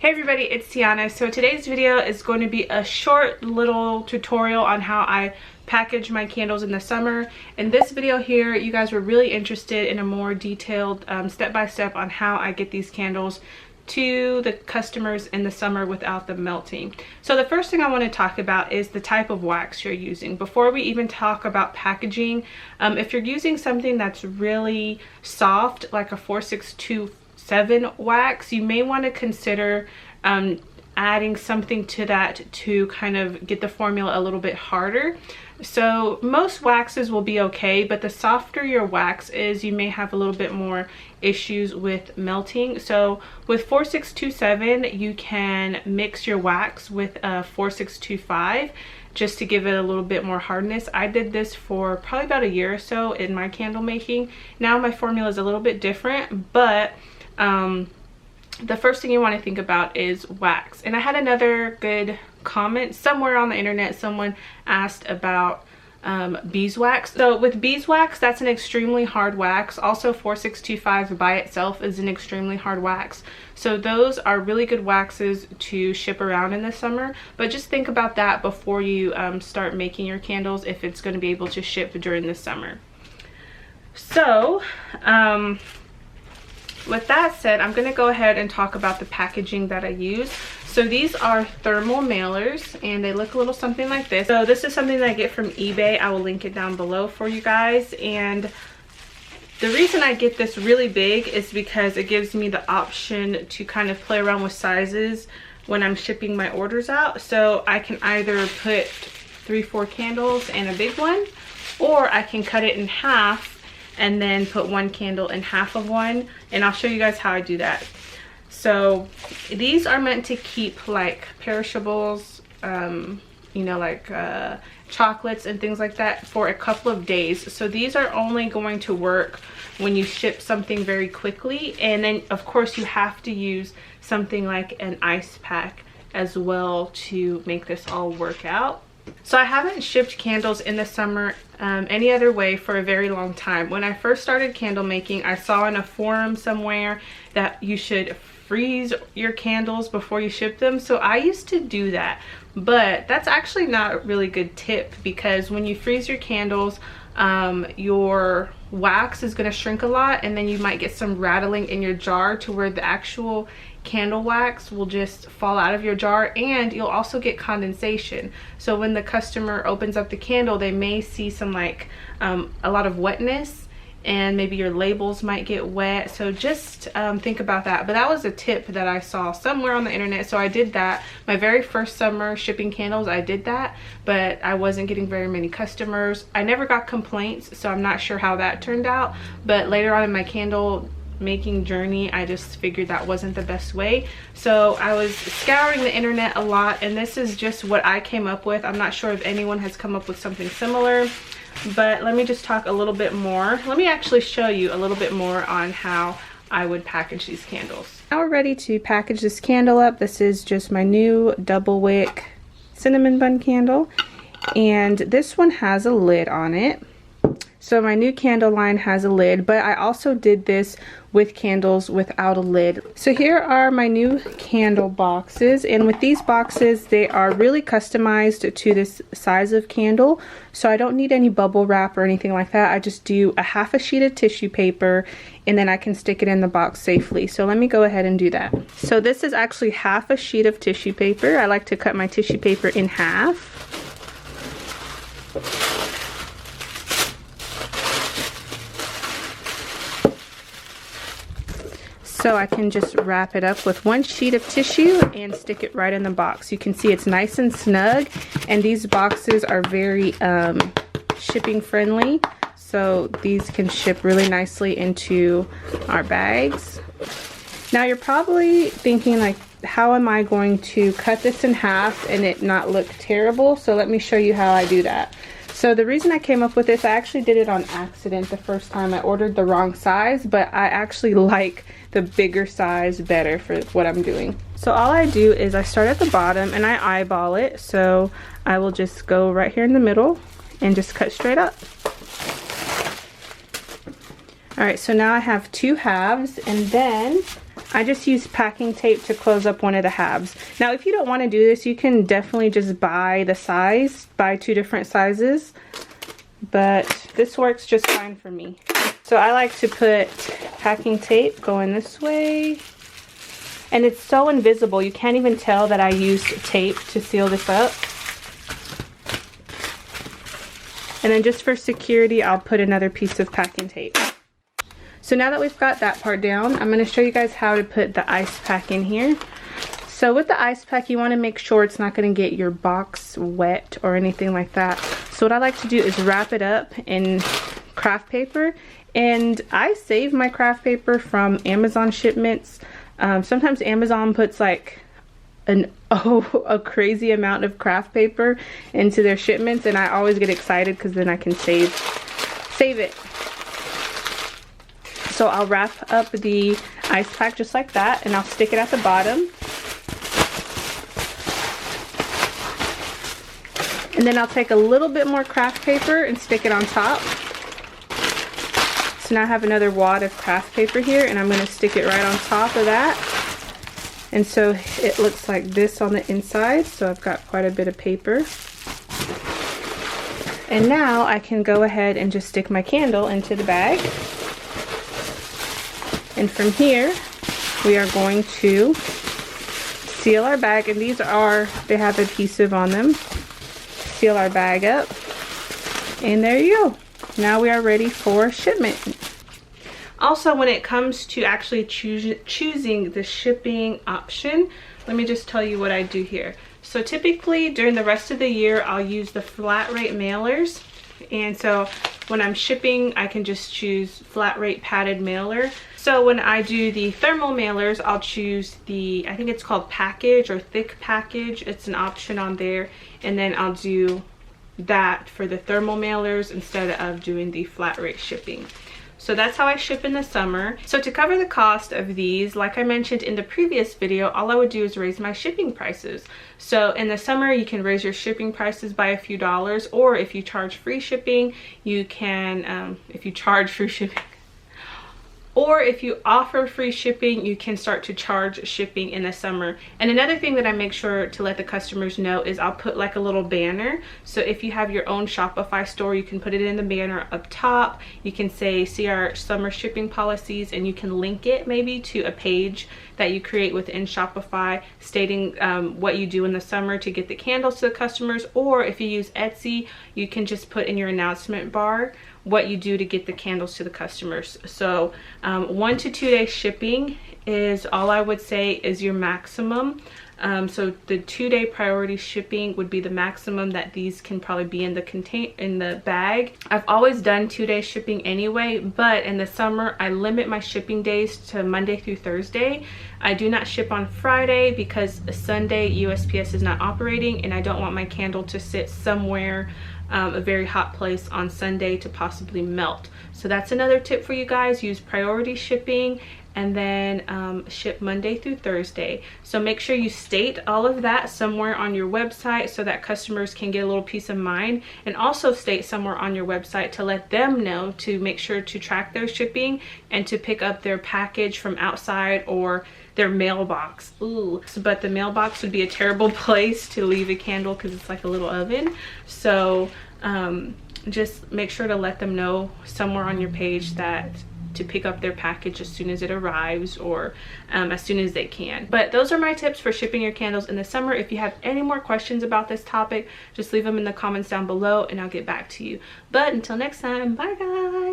Hey everybody, it's Tiana. So today's video is going to be a short little tutorial on how I package my candles in the summer. In this video here, you guys were really interested in a more detailed step-by-step on how I get these candles to the customers in the summer without them melting. So the first thing I want to talk about is the type of wax you're using. Before we even talk about packaging, if you're using something that's really soft, like a 4627 wax, you may want to consider adding something to that to kind of get the formula a little bit harder. So most waxes will be okay, but the softer your wax is, you may have a little bit more issues with melting. So with 4627, you can mix your wax with a 4625 just to give it a little bit more hardness. I did this for probably about a year or so in my candle making. Now my formula is a little bit different, but the first thing you want to think about is wax. And I had another good comment somewhere on the internet. Someone asked about beeswax. So with beeswax, that's an extremely hard wax. Also 4625 by itself is an extremely hard wax. So those are really good waxes to ship around in the summer, but just think about that before you start making your candles, if it's going to be able to ship during the summer. So with that said, I'm going to go ahead and talk about the packaging that I use. So these are thermal mailers and they look a little something like this. So this is something that I get from eBay. I will link it down below for you guys. And the reason I get this really big is because it gives me the option to kind of play around with sizes when I'm shipping my orders out. So I can either put 3-4 candles in a big one, or I can cut it in half and then put one candle in half of one, and I'll show you guys how I do that. So these are meant to keep like perishables, you know, like chocolates and things like that for a couple of days. So these are only going to work when you ship something very quickly, and then of course you have to use something like an ice pack as well to make this all work out. So I haven't shipped candles in the summer any other way for a very long time. When I first started candle making, I saw in a forum somewhere that you should freeze your candles before you ship them. So I used to do that, but that's actually not a really good tip, because when you freeze your candles, your wax is going to shrink a lot, and then you might get some rattling in your jar to where the actual candle wax will just fall out of your jar, and you'll also get condensation. So when the customer opens up the candle, they may see some like a lot of wetness, and maybe your labels might get wet. So just think about that. But that was a tip that I saw somewhere on the internet, so I did that. My very first summer shipping candles, I did that, but I wasn't getting very many customers. I never got complaints, so I'm not sure how that turned out. But later on in my candle making journey, I just figured that wasn't the best way. So I was scouring the internet a lot, and this is just what I came up with. I'm not sure if anyone has come up with something similar, but let me just talk a little bit more. Let me actually show you a little bit more on how I would package these candles. Now we're ready to package this candle up. This is just my new double wick cinnamon bun candle, and this one has a lid on it. So my new candle line has a lid, but I also did this with candles without a lid. So here are my new candle boxes, and with these boxes, they are really customized to this size of candle. So I don't need any bubble wrap or anything like that. I just do a half a sheet of tissue paper, and then I can stick it in the box safely. So let me go ahead and do that. So this is actually half a sheet of tissue paper. I like to cut my tissue paper in half. So I can just wrap it up with one sheet of tissue and stick it right in the box. You can see it's nice and snug, and these boxes are very shipping friendly. So these can ship really nicely into our bags. Now you're probably thinking like, how am I going to cut this in half and it not look terrible? So let me show you how I do that. So the reason I came up with this, I actually did it on accident the first time. I ordered the wrong size, but I actually like the bigger size better for what I'm doing. So all I do is I start at the bottom and I eyeball it. So I will just go right here in the middle and just cut straight up. All right, so now I have two halves, and then I just used packing tape to close up one of the halves. Now, if you don't want to do this, you can definitely just buy the size, buy 2 different sizes. But this works just fine for me. So I like to put packing tape going this way. And it's so invisible, you can't even tell that I used tape to seal this up. And then just for security, I'll put another piece of packing tape. So now that we've got that part down, I'm going to show you guys how to put the ice pack in here. So with the ice pack, you want to make sure it's not going to get your box wet or anything like that. So what I like to do is wrap it up in craft paper. And I save my craft paper from Amazon shipments. Sometimes Amazon puts like a crazy amount of craft paper into their shipments, and I always get excited because then I can save it. So I'll wrap up the ice pack just like that, and I'll stick it at the bottom. And then I'll take a little bit more craft paper and stick it on top. So now I have another wad of craft paper here, and I'm going to stick it right on top of that. And so it looks like this on the inside. So I've got quite a bit of paper. And now I can go ahead and just stick my candle into the bag. And from here, we are going to seal our bag. And these they have adhesive on them. Seal our bag up. And there you go. Now we are ready for shipment. Also, when it comes to actually choosing the shipping option, let me just tell you what I do here. So typically during the rest of the year, I'll use the flat rate mailers. And so when I'm shipping, I can just choose flat rate padded mailer. So when I do the thermal mailers, I'll choose the, I think it's called package or thick package. It's an option on there. And then I'll do that for the thermal mailers instead of doing the flat rate shipping. So that's how I ship in the summer. So to cover the cost of these, like I mentioned in the previous video, all I would do is raise my shipping prices. So in the summer, you can raise your shipping prices by a few dollars, or if you charge free shipping, you can, if you charge free shipping, or if you offer free shipping, you can start to charge shipping in the summer. And another thing that I make sure to let the customers know is I'll put like a little banner. So if you have your own Shopify store, you can put it in the banner up top. You can say, see our summer shipping policies, and you can link it maybe to a page that you create within Shopify stating what you do in the summer to get the candles to the customers. Or if you use Etsy, you can just put in your announcement bar what you do to get the candles to the customers. So 1 to 2 day shipping is all I would say is your maximum. So the 2-day priority shipping would be the maximum that these can probably be in the bag. I've always done 2-day shipping anyway, but in the summer I limit my shipping days to Monday through Thursday. I do not ship on Friday because Sunday USPS is not operating, and I don't want my candle to sit somewhere a very hot place on Sunday to possibly melt. So that's another tip for you guys. Use priority shipping, and then ship Monday through Thursday. So make sure you state all of that somewhere on your website so that customers can get a little peace of mind, and also state somewhere on your website to let them know to make sure to track their shipping and to pick up their package from outside or their mailbox. Ooh, but the mailbox would be a terrible place to leave a candle because it's like a little oven. So just make sure to let them know somewhere on your page that to pick up their package as soon as it arrives, or as soon as they can. But those are my tips for shipping your candles in the summer. If you have any more questions about this topic, just leave them in the comments down below and I'll get back to you. But until next time, bye guys.